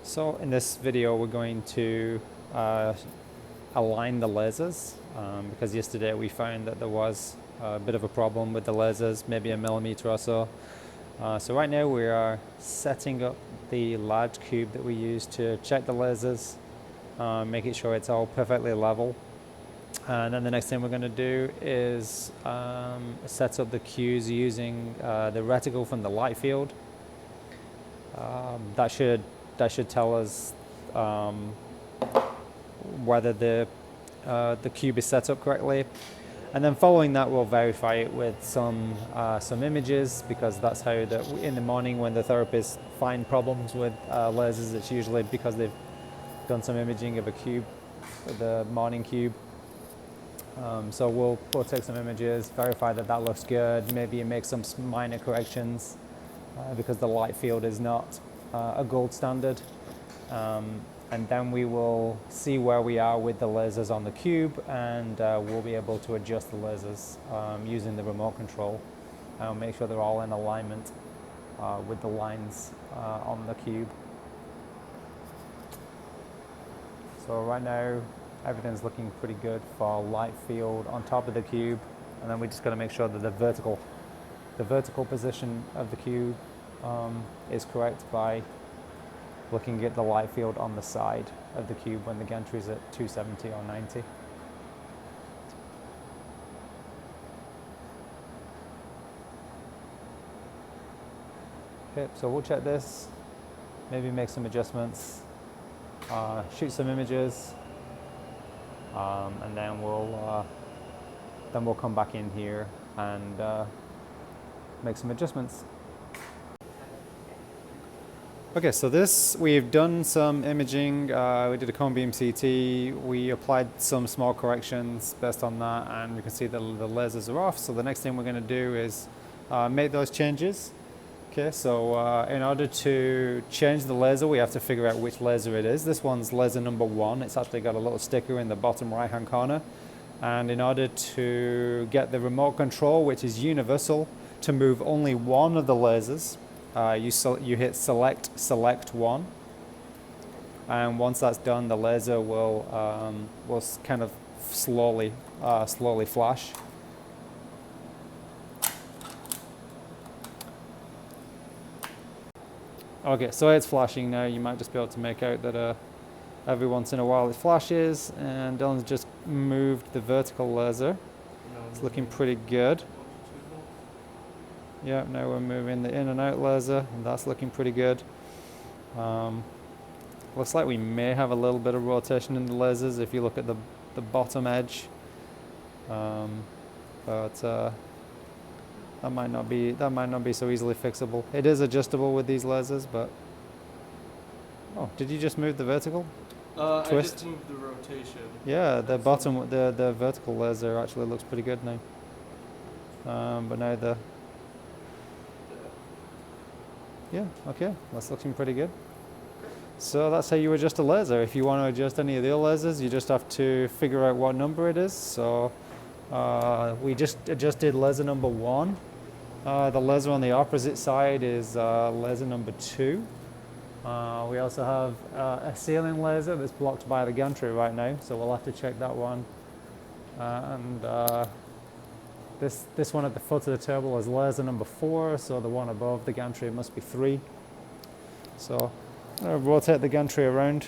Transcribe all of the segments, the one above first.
So in this video we're going to align the lasers because yesterday we found that there was a bit of a problem with the lasers, maybe a millimeter or so. So right now we are setting up the large cube that we use to check the lasers, making sure it's all perfectly level. And then the next thing we're going to do is set up the cues using the reticle from the light field. That should tell us whether the cube is set up correctly. And then following that, we'll verify it with some images, because that's how in the morning when the therapists find problems with lasers, it's usually because they've done some imaging of a cube, the morning cube. So we'll take some images, verify that that looks good, maybe make some minor corrections because the light field is not a gold standard. And then we will see where we are with the lasers on the cube, and we'll be able to adjust the lasers using the remote control and make sure they're all in alignment with the lines on the cube. So right now everything's looking pretty good for light field on top of the cube, and then we just got to make sure that the vertical position of the cube is correct by looking at the light field on the side of the cube when the gantry is at 270 or 90. Okay, so we'll check this, maybe make some adjustments, shoot some images, and then we'll come back in here and make some adjustments. Okay, so we've done some imaging, we did a cone beam CT, we applied some small corrections based on that, and we can see that the lasers are off. So the next thing we're going to do is make those changes. Okay, so in order to change the laser, we have to figure out which laser it is. This one's laser number 1. It's actually got a little sticker in the bottom right hand corner. And in order to get the remote control, which is universal, to move only one of the lasers, you hit select 1, and once that's done, the laser will kind of slowly flash. Okay, so it's flashing now. You might just be able to make out that every once in a while it flashes, and Dillon's just moved the vertical laser. It's looking pretty good. Yeah, now we're moving the in and out laser, and that's looking pretty good. Looks like we may have a little bit of rotation in the lasers if you look at the bottom edge, but that might not be so easily fixable. It is adjustable with these lasers, but did you just move the vertical? Twist? I just moved the rotation. Yeah, the vertical laser actually looks pretty good now. But now okay, that's looking pretty good. So that's how you adjust a laser. If you want to adjust any of the other lasers, you just have to figure out what number it is. So we just adjusted laser number 1. The laser on the opposite side is laser number 2. We also have a ceiling laser that's blocked by the gantry right now, so we'll have to check that one. This one at the foot of the table is laser number 4, so the one above the gantry must be 3. So I'm going to rotate the gantry around.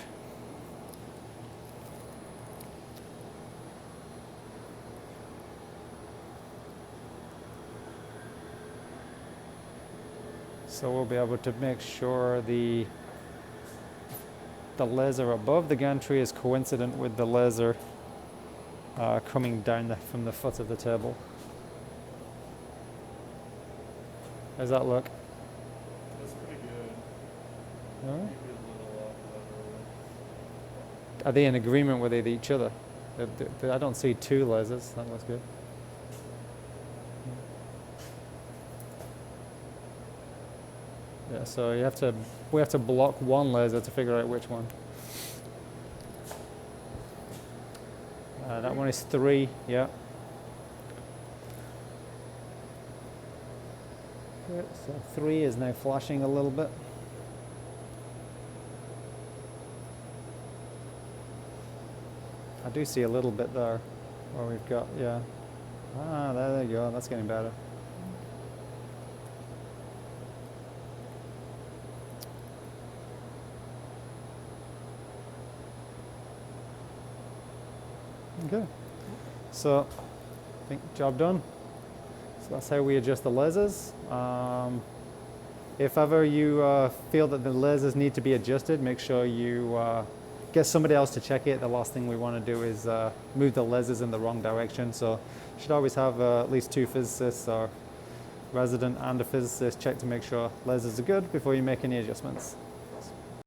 So we'll be able to make sure the laser above the gantry is coincident with the laser coming down from the foot of the table. How's that look? That's pretty good. All right. Are they in agreement with each other? I don't see 2 lasers. That looks good. Yeah, so we have to block one laser to figure out which one. That one is 3. Yeah. So 3 is now flashing a little bit. I do see a little bit there where we've got, yeah. Ah, there you go, that's getting better. Okay, so I think job done. So that's how we adjust the lasers. If ever you feel that the lasers need to be adjusted, make sure you get somebody else to check it. The last thing we want to do is move the lasers in the wrong direction. So you should always have at least 2 physicists or resident and a physicist check to make sure lasers are good before you make any adjustments.